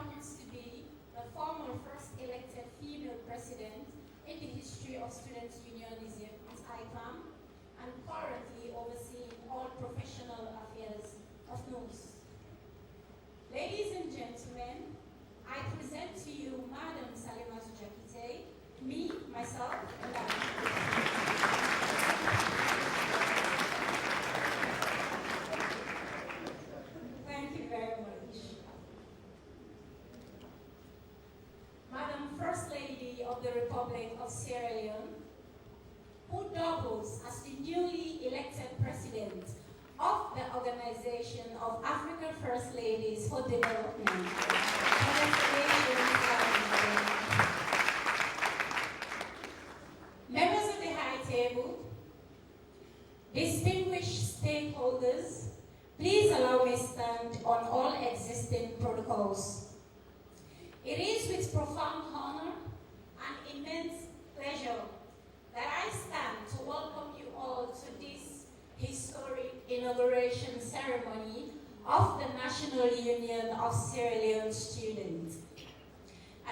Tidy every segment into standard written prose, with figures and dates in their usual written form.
happens to be the former first elected female president in the history of Student Unionism at ICAM and currently overseeing all professional affairs of NUS. Ladies and gentlemen, I present to you Madam Salimatu Jakite, me, myself, and I. Thank you very much. Madam First Lady of the Republic of Sierra Leone, who doubles as the newly elected president of the Organization of African First Ladies for Development. Members of the High Table, distinguished stakeholders, please allow me to stand on all existing protocols. It is with profound honor and immense pleasure that I stand to welcome you all to this historic inauguration ceremony of the National Union of Sierra Leone Students.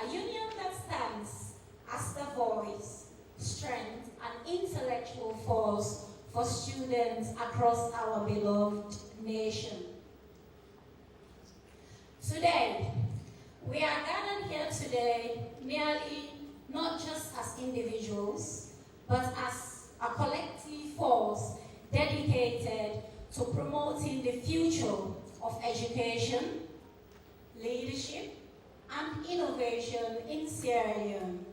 A union that stands as the voice, strength, and intellectual force for students across our beloved nation. Today, we are gathered here today merely not just as individuals, but as a collective force dedicated to promoting the future of education, leadership, and innovation in Sierra Leone.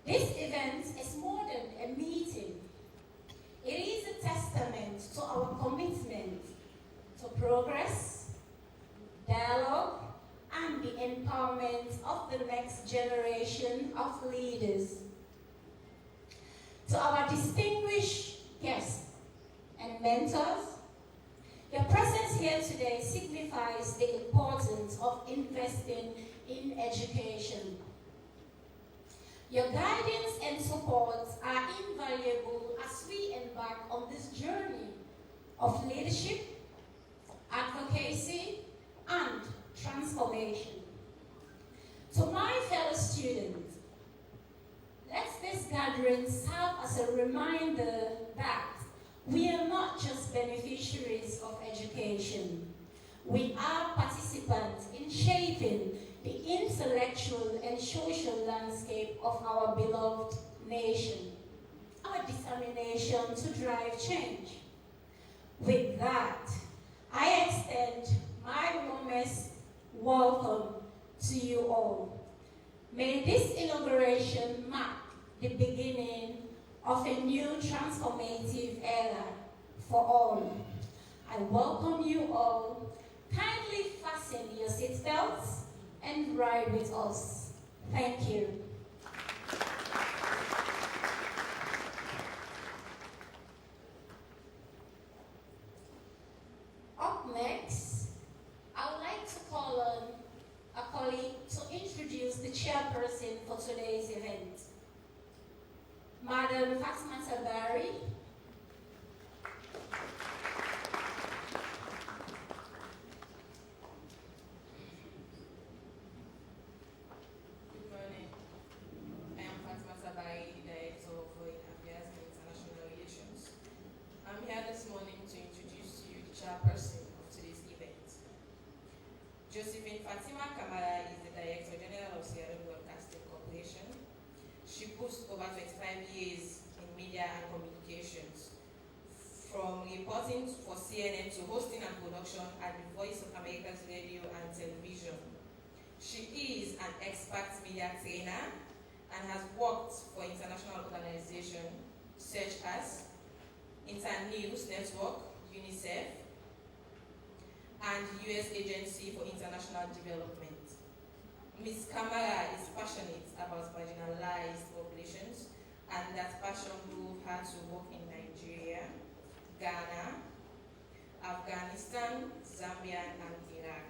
This event is more than a meeting. It is a testament to our commitment to progress, dialogue, and the empowerment of the next generation of leaders. To our distinguished guests and mentors, your presence here today signifies the importance of investing in education. Your guidance and support are invaluable as we embark on this journey of leadership, advocacy, and transformation. To my fellow students, let this gathering serve as a reminder that we are not just beneficiaries of education. We are participants in shaping the intellectual and social landscape of our beloved nation, our determination to drive change. With that, I extend my warmest welcome to you all. May this inauguration mark the beginning of a new transformative era for all. I welcome you all. Kindly fasten your seatbelts and ride with us. Thank you. Up next, I would like to call on a colleague to introduce the chairperson for today's event. Madam Fatima Tabari. Good morning. I am Fatima Tabari, Director of Foreign Affairs and International Relations. I'm here this morning to introduce to you the chairperson of today's event. Josephine Fatima Kamara is the Director General of Sierra Leone Broadcasting Corporation. She boasts over 25 years in media and communications, from reporting for CNN to hosting and production at the Voice of America's radio and television. She is an expert media trainer and has worked for international organizations such as Internews Network, UNICEF, and U.S. Agency for International Development. Ms. Kamara is passionate about marginalized populations, and that passion drove her to work in Nigeria, Ghana, Afghanistan, Zambia, and Iraq.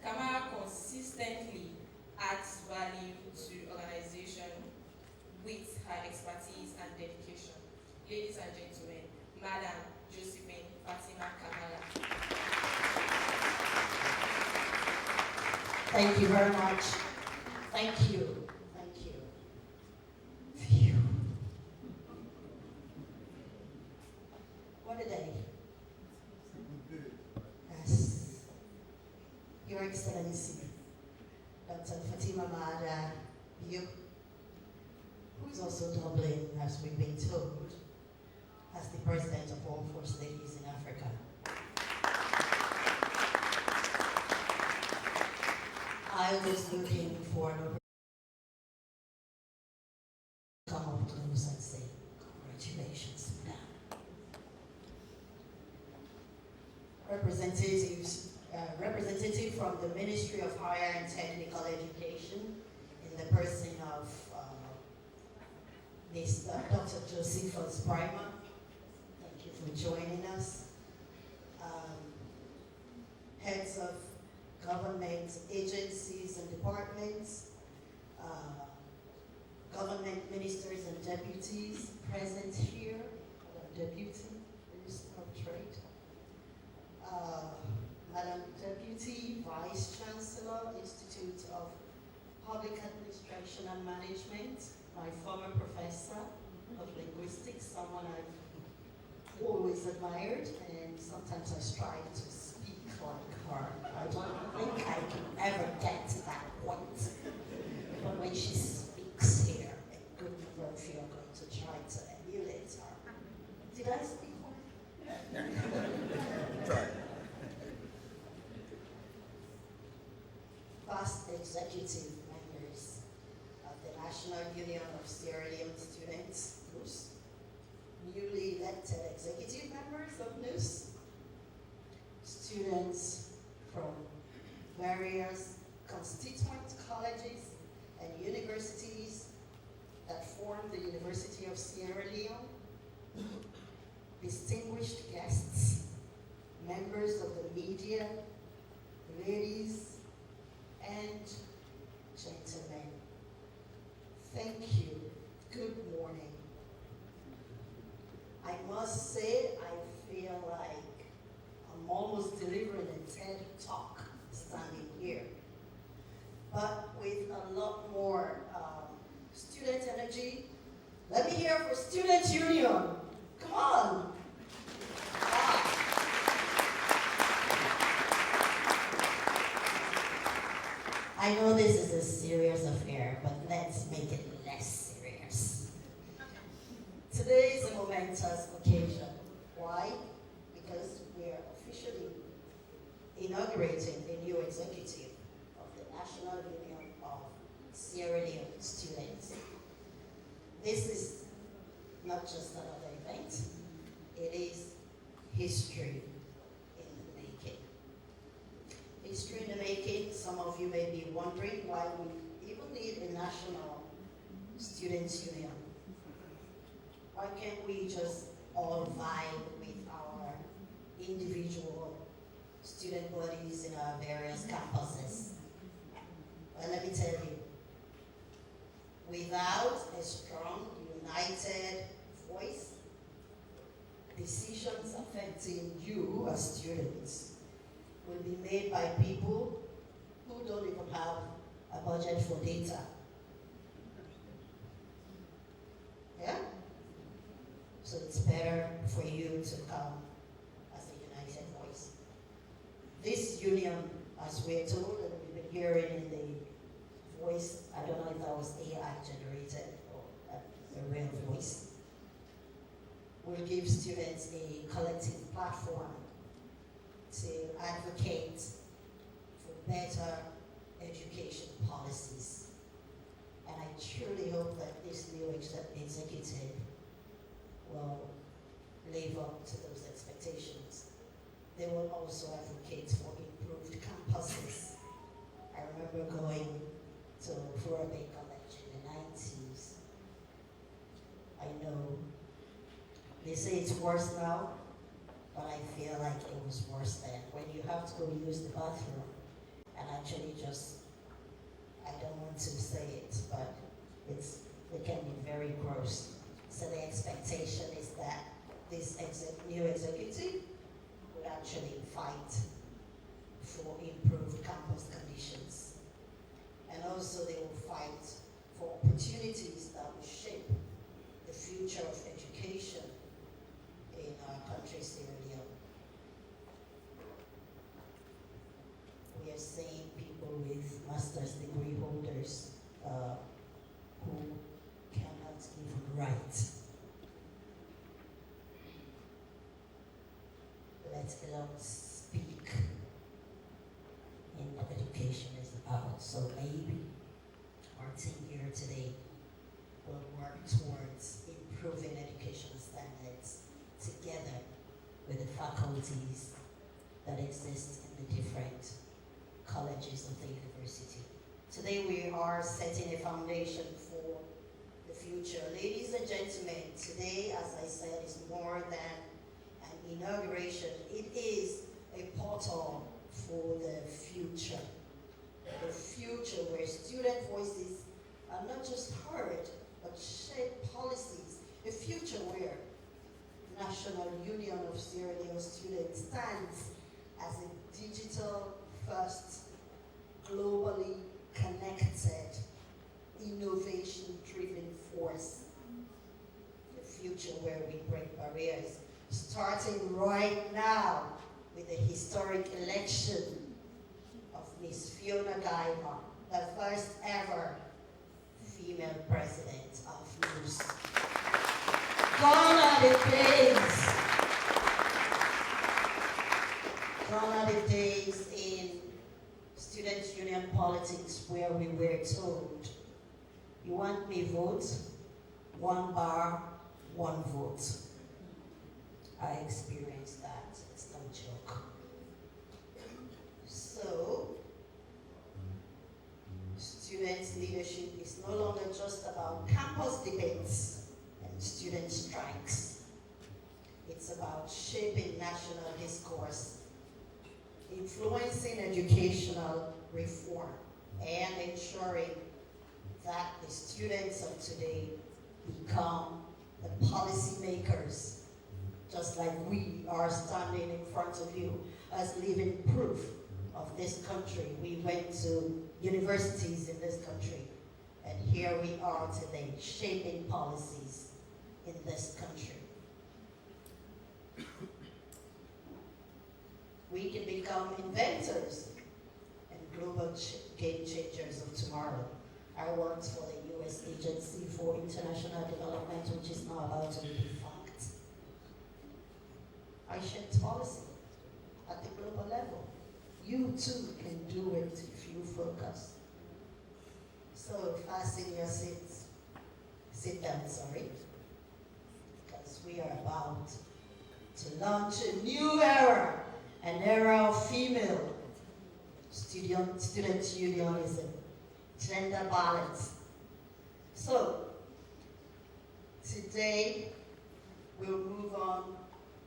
Kamara consistently adds value to organizations with her expertise and dedication. Ladies and gentlemen, Madam Josephine Fatima Kamara. Thank you very much. Thank you. Thank you. Phew. What a day. Yes. Your Excellency, Dr. Fatima Maada, you, who is also doubling, as we've been told, as the President of all First Ladies in Africa. I was looking for an opportunity to come up close and say, congratulations, madam. Representative from the Ministry of Higher and Technical Education in the person of Dr. Josephus Primer. Thank you for joining us. Heads of government agencies and departments, government ministers and deputies present here, Deputy Minister of Trade, Madam Deputy Vice Chancellor, Institute of Public Administration and Management, my former professor of linguistics, someone I've always admired, and sometimes I strive to speak like her. I don't think I can ever get to that point. But when she speaks here, a good number of you are going to try to emulate her. Did I speak well? Try. Past executive members of the National Union of Sierra Leone Students, NUS, newly elected executive members of NUS, students from various constituent colleges and universities that form the University of Sierra Leone, distinguished guests, members of the media, ladies and gentlemen, thank you. Good morning. I must say, I feel like I'm almost delivering a TED talk standing here, but with a lot more student energy. Let me hear for Student Union. Come on. I know this is a serious affair, but let's make it less serious. Today is a momentous occasion. Why? Because we are officially inaugurating a new executive of the National Union of Sierra Leone Students. This is not just another event, it is history in the making. History in the making, some of you may be wondering why we even need a national students union. Why can't we just all vibe with our individual student bodies in our various campuses? Well, let me tell you, without a strong, united voice, decisions affecting you as students will be made by people who don't even have a budget for data. Yeah? So it's better for you to come as a united voice. This union, as we're told, and we've been hearing in the voice, I don't know if that was AI generated or a real voice, will give students a collective platform to advocate for better education policies. And I truly hope that this new executive will live up to those expectations. They will also advocate for improved campuses. I remember going to Florida Bay College in the 90s. I know they say it's worse now, but I feel like it was worse then. When you have to go use the bathroom and actually just, I don't want to say it, but it can be very gross. So the expectation is that this new executive would actually fight for improved campus conditions. with master's degree holders who cannot even write, let alone speak in what education is about. So maybe our team here today will work towards improving education standards together with the faculties that exist in the different colleges of the university. Today we are setting a foundation for the future. Ladies and gentlemen, today, as I said, is more than an inauguration. It is a portal for the future. The future where student voices are not just heard, but shape policies. A future where National Union of Sierra Leone Students stands as a digital-first, globally connected, innovation-driven force. A future where we break barriers, starting right now with the historic election of Miss Fiona Gaima, the first ever female president of NUS. Gone are the days. Gone are the days in student union politics where we were told, you want me vote? 1 bar, 1 vote. I experienced that. It's no joke. So, student leadership is no longer just about campus debates and student strikes. It's about shaping national discourse, influencing educational reform, and ensuring that the students of today become the policymakers, just like we are standing in front of you as living proof of this country. We went to universities in this country, and here we are today, shaping policies in this country. We can become inventors and global game changers of tomorrow. I worked for the U.S. Agency for International Development, which is now about to be defunct. I shaped policy at the global level. You too can do it if you focus. So fasten your seats. Sit down, sorry. Because we are about to launch a new era, an era of female student unionism, gender balance. So, today we'll move on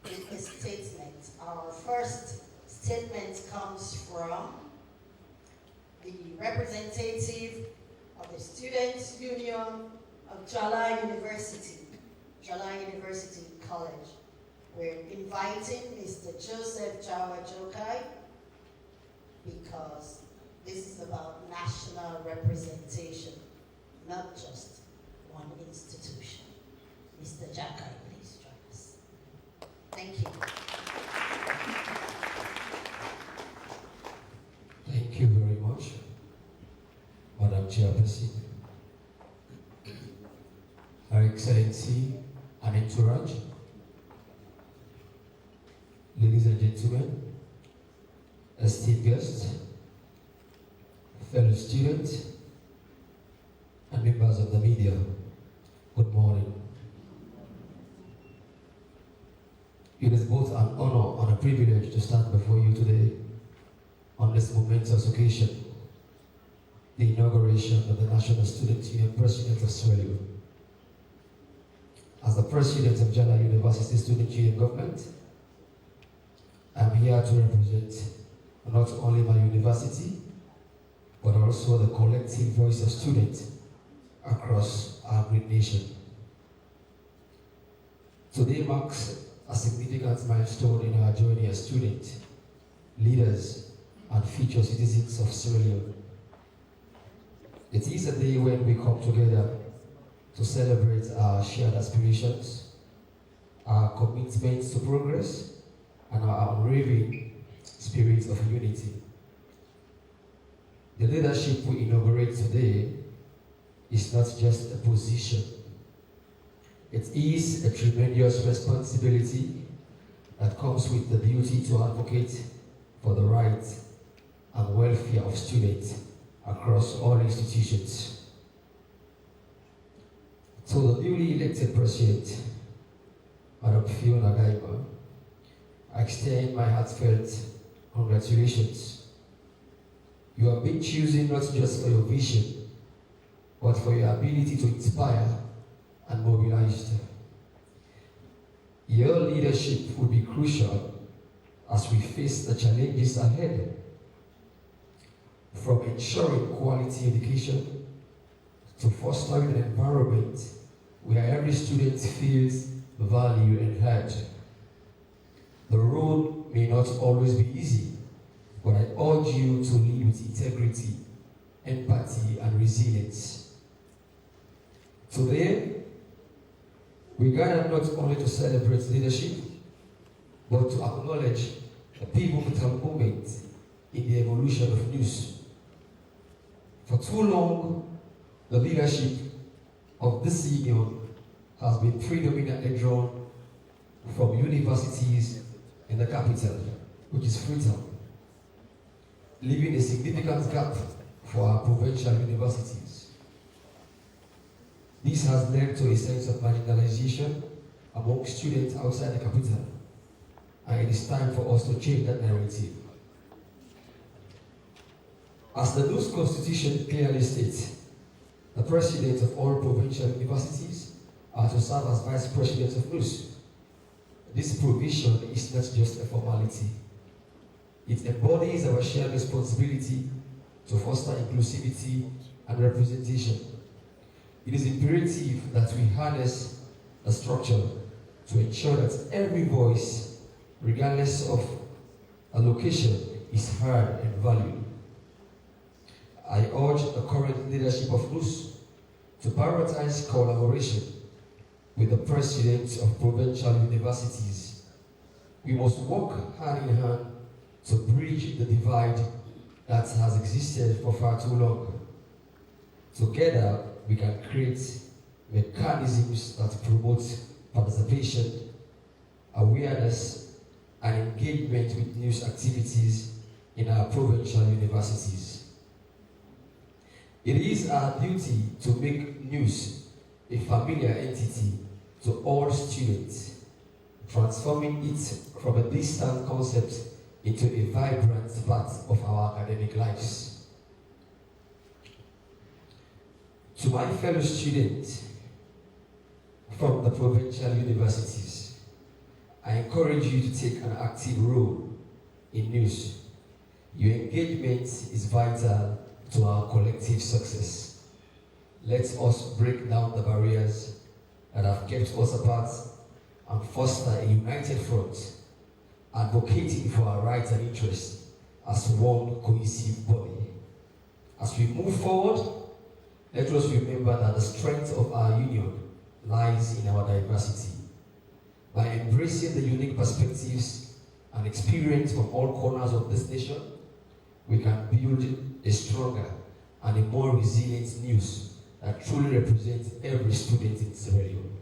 with a statement. Our first statement comes from the representative of the Students' Union of Jala University College. We're inviting Mr. Joseph Jawa Jokai because this is about national representation, not just one institution. Mr. Jakai, please join us. Thank you. Thank you very much, Madam Chairperson, Her Excellency and entourage, ladies and gentlemen, esteemed guests, fellow students, and members of the media, good morning. It is both an honor and a privilege to stand before you today on this momentous occasion, the inauguration of the National Student Union President of Sierra Leone. As the President of Jala University Student Union Government, I am here to represent not only my university, but also the collective voice of students across our great nation. Today marks a significant milestone in our journey as students, leaders, and future citizens of Sierra Leone. It is a day when we come together to celebrate our shared aspirations, our commitments to progress, and our unwavering spirit of unity. The leadership we inaugurate today is not just a position. It is a tremendous responsibility that comes with the duty to advocate for the rights and welfare of students across all institutions. To the newly elected President, Madam Fiona Gaiba, I extend my heartfelt congratulations. You have been chosen not just for your vision, but for your ability to inspire and mobilize. Your leadership will be crucial as we face the challenges ahead, from ensuring quality education to fostering an environment where every student feels valued and heard. The road may not always be easy, but I urge you to lead with integrity, empathy, and resilience. Today, we gather not only to celebrate leadership, but to acknowledge a pivotal moment in the evolution of news. For too long, the leadership of this union has been predominantly drawn from universities in the capital, which is Freetown, leaving a significant gap for our provincial universities. This has led to a sense of marginalization among students outside the capital, and it is time for us to change that narrative. As the NUS Constitution clearly states, the presidents of all provincial universities are to serve as vice presidents of NUS. This provision is not just a formality. It embodies our shared responsibility to foster inclusivity and representation. It is imperative that we harness the structure to ensure that every voice, regardless of a location, is heard and valued. I urge the current leadership of NUS to prioritize collaboration with the presidents of provincial universities. We must work hand in hand to bridge the divide that has existed for far too long. Together, we can create mechanisms that promote participation, awareness, and engagement with news activities in our provincial universities. It is our duty to make news a familiar entity to all students, transforming it from a distant concept into a vibrant part of our academic lives. To my fellow students from the provincial universities, I encourage you to take an active role in news. Your engagement is vital to our collective success. Let us break down the barriers that have kept us apart and foster a united front, advocating for our rights and interests as one cohesive body. As we move forward, let us remember that the strength of our union lies in our diversity. By embracing the unique perspectives and experience from all corners of this nation, we can build a stronger and a more resilient news that truly represents every student in Sierra Leone.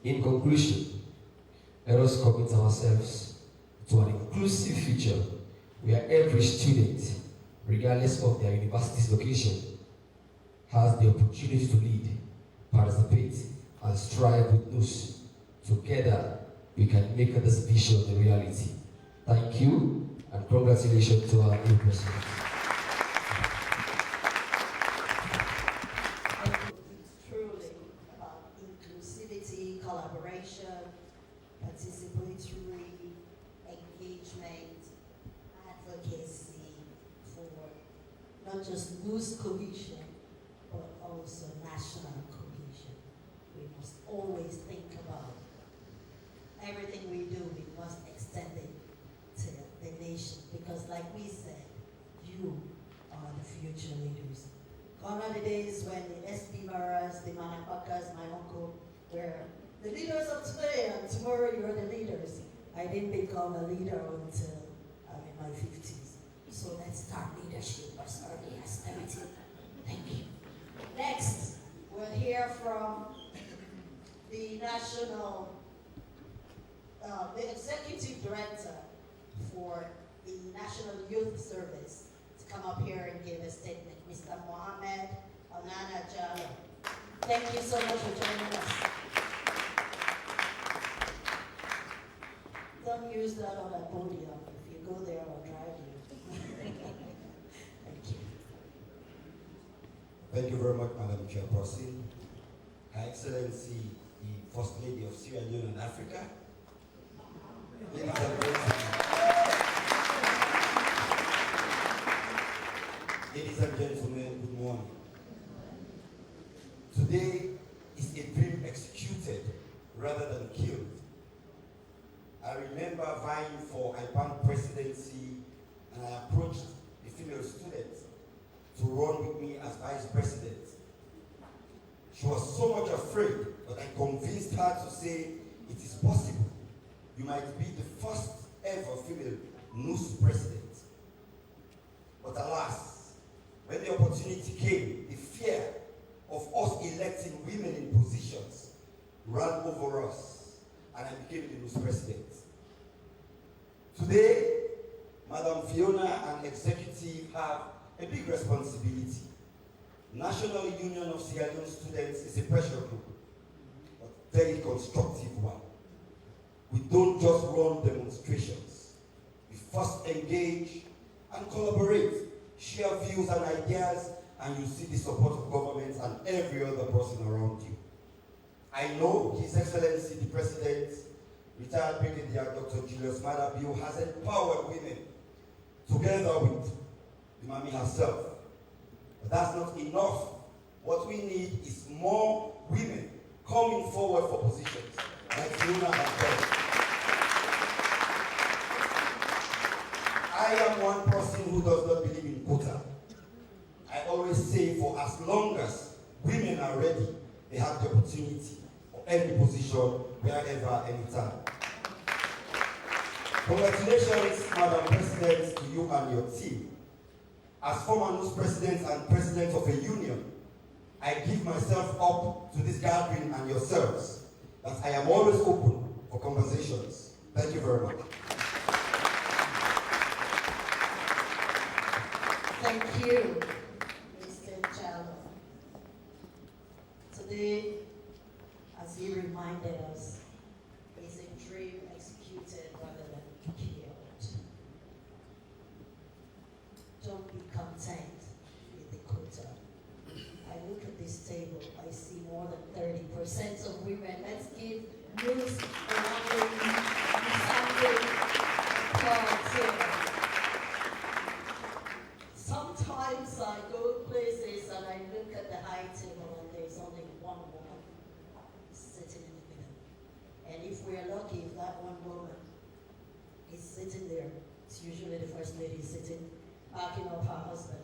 In conclusion, let us commit ourselves to an inclusive future where every student, regardless of their university's location, has the opportunity to lead, participate, and strive with us. Together, we can make this vision a reality. Thank you, and congratulations to our new president. It's truly about inclusivity, collaboration, participatory engagement, advocacy for not just loose cohesion, but also national cohesion. We must always think about everything we do, we must extend it to the nation, because like we said, you are the future leaders. Gone are the days when the SB Maras, the Manapakas, my uncle, were the leaders of today, and tomorrow you're the leaders. I didn't become a leader until I'm in my 50s. So let's start leadership the executive director for the National Youth Service to come up here and give a statement, Mr. Mohammed Onana Jallo. Thank you so much for joining us. Don't use that on a podium. If you go there, I'll drive you. Thank you. Thank you very much, Madam Chairperson. Her Excellency, the First Lady of Sierra Leone and Africa. Ladies and gentlemen. Ladies and gentlemen, good morning. Today is a dream executed rather than killed. I remember vying for IPAN presidency, and I approached a female student to run with me as vice president. She was so much afraid, but I convinced her to say, it is possible. You might be the first ever female NUS president. But alas, when the opportunity came, the fear of us electing women in positions ran over us, and I became the NUS president. Today, Madam Fiona and executive have a big responsibility. National Union of Sierra Leone Students is a pressure group, but very constructive one. We don't just run demonstrations. We first engage and collaborate, share views and ideas, and you see the support of governments and every other person around you. I know His Excellency the President, retired Brigadier Dr. Julius Madabio, has empowered women together with the Mami herself. But that's not enough. What we need is more women coming forward for positions like Fiona has done. I am one person who does not believe in quota. I always say for as long as women are ready, they have the opportunity for any position, wherever, anytime. Congratulations, Madam President, to you and your team. As former NUS president and president of a union, I give myself up to this gathering and yourselves, that I am always open for conversations. Thank you very much. Thank you, Mr. Jallo. Today, as he reminded us, is a dream executed rather than killed. Don't be content with the quota. I look at this table, I see more than 30% of women. Let's give news around Sometimes I go places and I look at the high table and there's only one woman sitting in the middle. And if we're lucky, if that one woman is sitting there, it's usually the first lady sitting, backing up her husband.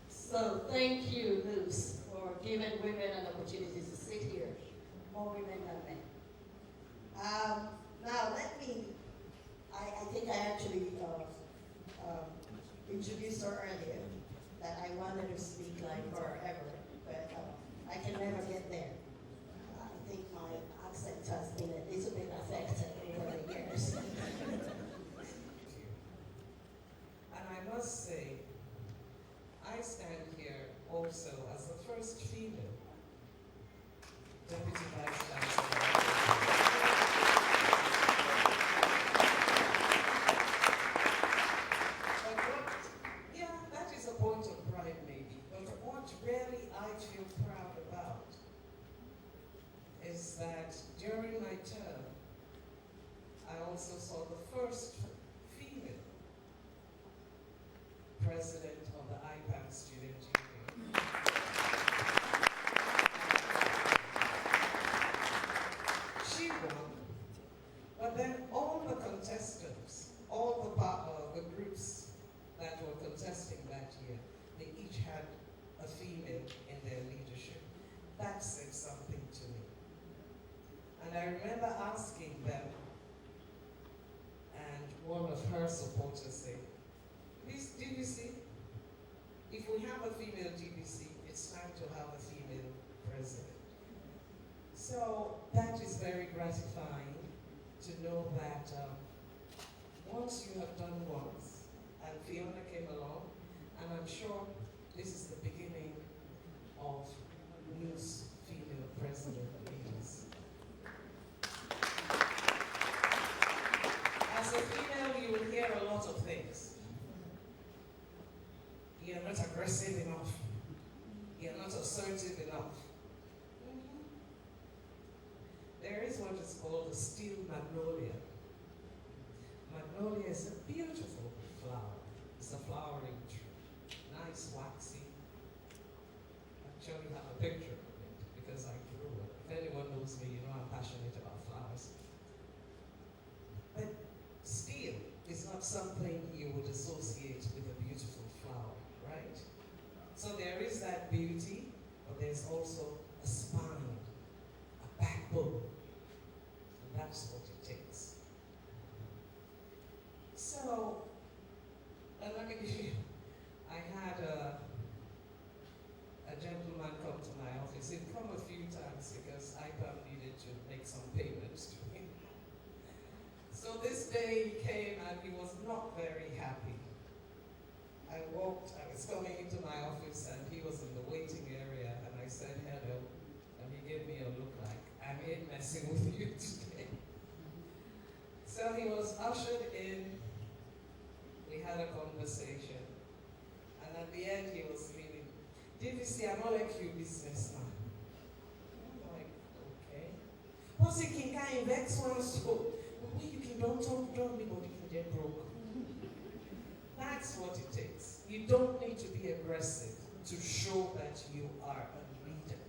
So thank you, Luz, for giving women an opportunity to sit here. More women than men. Now let me, I think I actually introduced her earlier, that I wanted to speak like her ever, but I can never get there. I think my accent has been a little bit affected over the years. And I must say, I stand here also as the first female Deputy Vice Chancellor. That is a point of pride maybe, but what really I feel proud about is that during my term, I also saw the first female president of the IPAN Student Union. She won, but then all the contestants, all the groups that were contesting that year, they each had a female in their leadership. That said something to me. And I remember asking them, and one of her supporters said, "This DBC, if we have a female DBC, it's time to have a female president." So that is very gratifying to know that once you have done once, and Fiona came along, and I'm sure this is the beginning of news female president leaders. As a female, you will hear a lot of things. You're not aggressive enough. You're not assertive enough. There is what is called a steel magnolia. Magnolia is a beautiful flower. It's a flowering tree. Nice, waxy. Actually have a picture of it because I grew it. If anyone knows me, you know I'm passionate about flowers. But steel is not something you would associate with a beautiful flower, right? So there is that beauty, but there's also a spine, a backbone. And that's what it takes. So, let me give you, I had a gentleman come to my office. He'd come a few times because IPAM needed to make some payments to him. So this day he came and he was not very happy. I was coming into my office and he was in the waiting area and I said hello and he gave me a look like, I ain't messing with you today. So he was ushered in, we had a conversation, and at the end he was leaving. DVC, I'm not like you business now. I'm like, okay. What's it can I vex one so you can don't talk, don't anybody can get broke. That's what it takes. You don't need to be aggressive to show that you are a leader.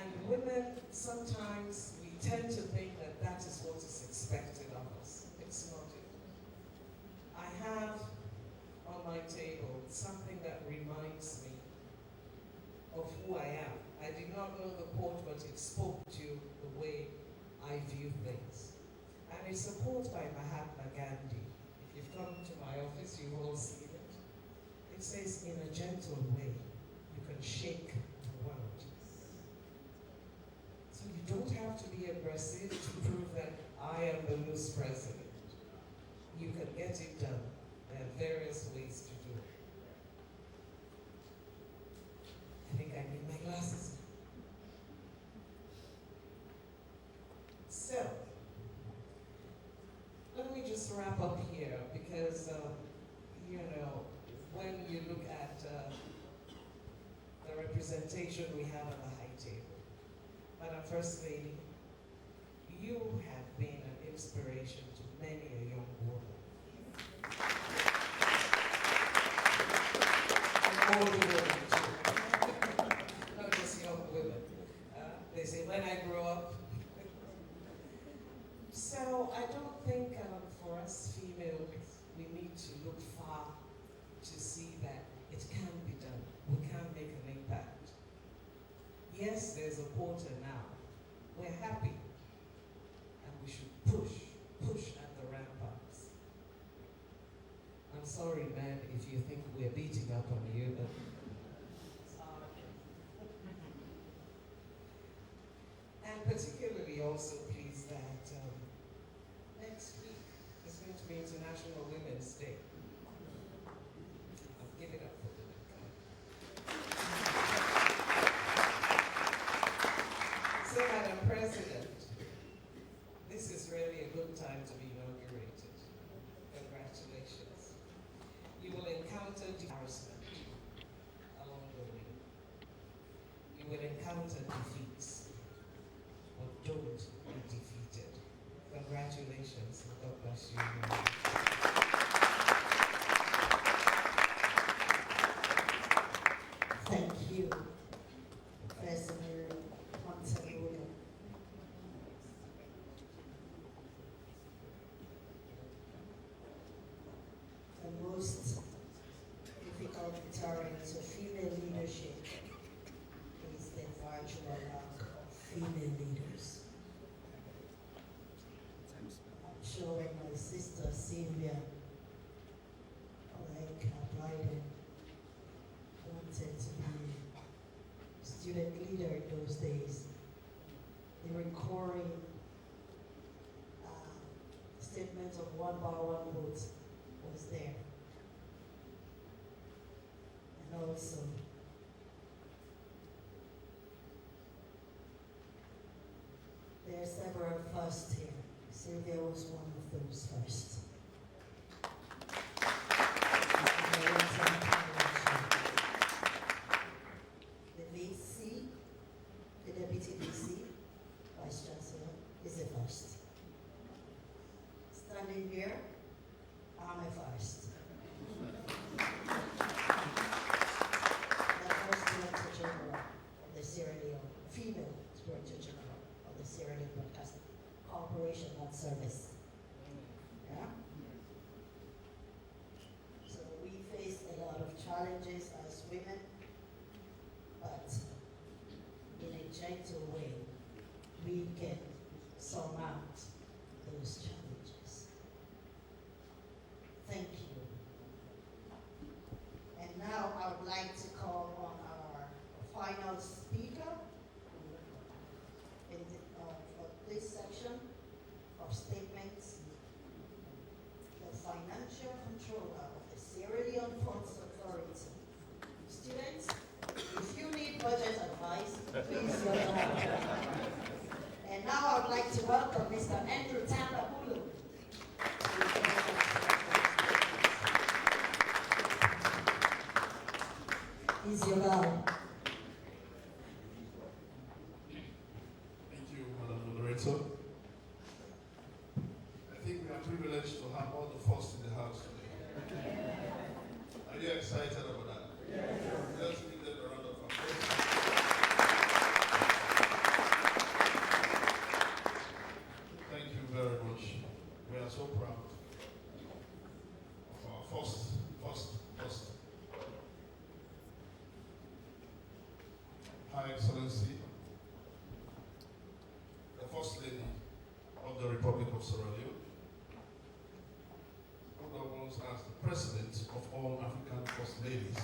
And women, sometimes we tend to think that that is what is expected of us. It's not it. I have on my table something that reminds me of who I am. I did not know the quote, but it spoke to the way I view things. And it's a quote by Mahatma Gandhi. If you've come to my office, you've all seen it. It says, in a gentle way, you can shake the world. So you don't have to be aggressive to prove that I am the loose president. You can get it done. There are various ways to do it. I think I need my glasses. So, let me just wrap up here because, you know, when you look at the representation we have at the high table, Madam First Lady, you have been an inspiration to many a young woman. And older women too. Not just young women. They say, when I grow up. So I don't think for us females, we need to look far to see that it can be done. We can make an impact. Yes, there's a quota now. We're happy. And we should push at the ramparts. I'm sorry, man, if you think we're beating up on you, but it's hard. And particularly also pleased that next week is going to be International Women's Day. I'll give it up for women. So, Madam President, this is really a good time to be inaugurated. Congratulations. You will encounter embarrassment along the way. You will encounter defeats, but don't be defeated. Congratulations, and God bless you. Thank you, Professor Monteluga. The most difficult deterrent to female leadership is the virtual lack of female leaders. I'm sure when my sister Sylvia, like Blyden, wanted to be student leader in those days, there. And also, there are several firsts here. Sylvia was one of those firsts. The VC, the Deputy VC, Vice Chancellor, is the first. Standing here, I'm a first. The first Director General of the Sierra Leone, female Director General of the Sierra Leone Broadcasting Corporation and Service. Yeah? So we face a lot of challenges as women, but in a gentle way, we can surmount those challenges. Thank you. And now I would like to call on our final speaker in for this section of statements, the financial controller of the Sierra Leone Ports Authority. Students, if you need budget advice, please go ahead. And now I would like to welcome Mr. Andrew Tambahulu. Is your line. Thank you, Madam Moderator. I think we are privileged to have all the firsts in the house today. Are you excited about that? Yes. Let's give them a round of applause. Thank you very much. We are so proud of our first. High Excellency, the First Lady of the Republic of Sierra Leone, who doubles as the President of all African First Ladies.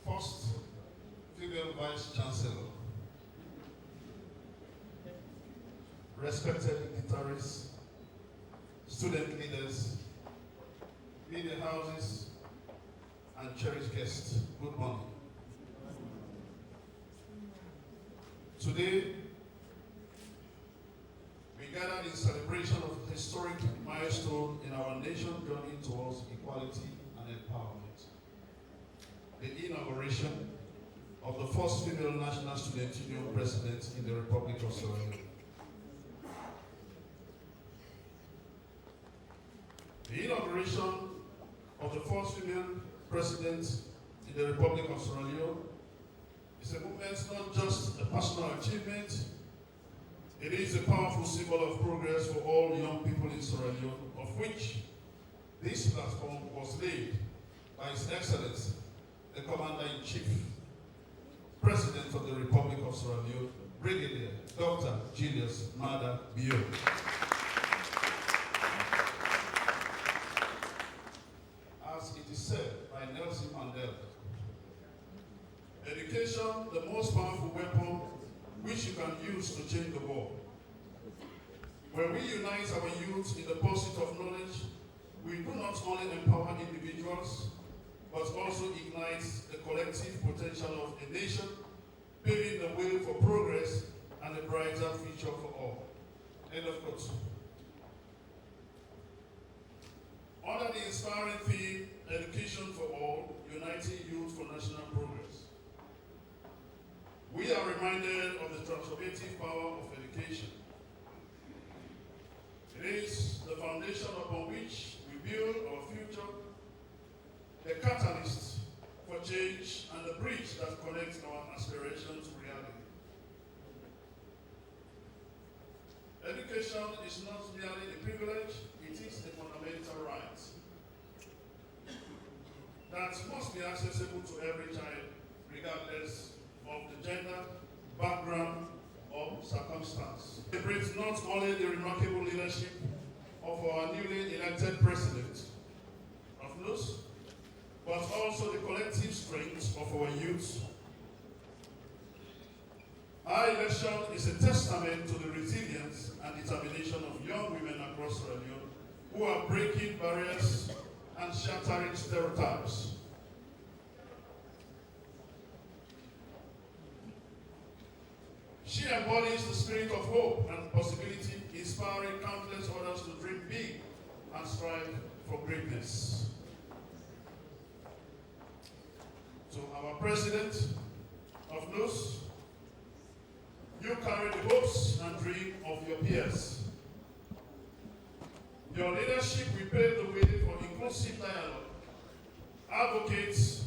First female Vice Chancellor, respected dignitaries, student leaders, media houses, and cherished guests, good morning. Today, we gather in celebration of a historic milestone in our nation's journey towards equality and empowerment. The inauguration of the first female National Student Union President in the Republic of Sierra Leone. The inauguration of the first female President in the Republic of Sierra Leone is a movement not just a personal achievement, it is a powerful symbol of progress for all young people in Sierra Leone, of which this platform was laid by His Excellency, the Commander-in-Chief, President of the Republic of Sierra Leone, Brigadier Dr. Julius Maada Bio. As it is said by Nelson Mandela, education, the most powerful weapon which you can use to change the world. When we unite our youth in the pursuit of knowledge, we do not only empower individuals, but also ignite the collective potential of a nation, paving the way for progress and a brighter future for all. End of quote. Under the inspiring theme, Education for All, Uniting Youth for National Progress, we are reminded of the transformative power of education. It is the foundation upon which we build our future, the catalyst for change, and the bridge that connects our aspirations to reality. Education is not merely a privilege, it is a fundamental right that must be accessible to every child, regardless of the gender, background, or circumstance. It celebrates not only the remarkable leadership of our newly elected president of NUS, but also the collective strength of our youth. Our election is a testament to the resilience and determination across Sierra Leone who are breaking barriers and shattering stereotypes. She embodies the spirit of hope and possibility, inspiring countless others to dream big and strive for greatness. To our president of NUS, you carry the hopes and dreams of your peers. Your leadership will pave the way for inclusive dialogue, advocates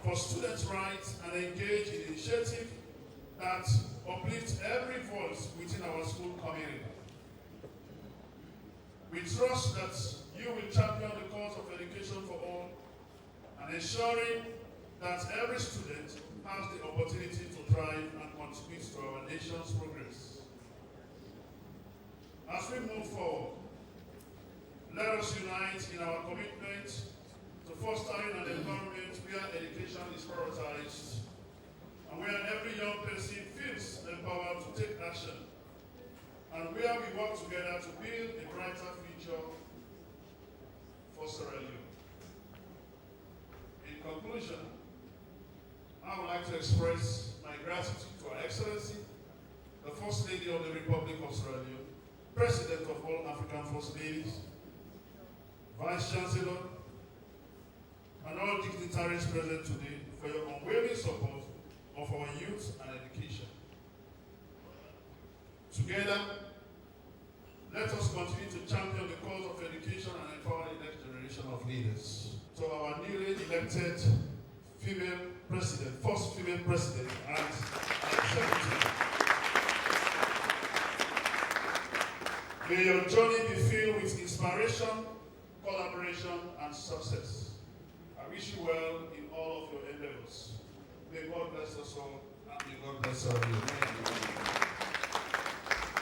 for students' rights, and engage in initiatives that uplift every voice within our school community. We trust that you will champion the cause of education for all and ensuring that every student has the opportunity to thrive and contribute to our nation's progress. As we move forward, let us unite in our commitment to fostering an environment where education is prioritized and where every young person feels empowered to take action, and where we work together to build a brighter future for Sierra Leone. In conclusion, I would like to express my gratitude to Her Excellency, the First Lady of the Republic of Sierra Leone, President of all African First Ladies, Vice Chancellor, and all dignitaries present today for your unwavering support of our youth and education. Together, let us continue to champion the cause of education and empower the next generation of leaders. To our newly elected female president, first female president and executive, may your journey be filled with inspiration, collaboration, and success. I wish you well in all of your endeavors. May God bless us all, and may God bless all of you.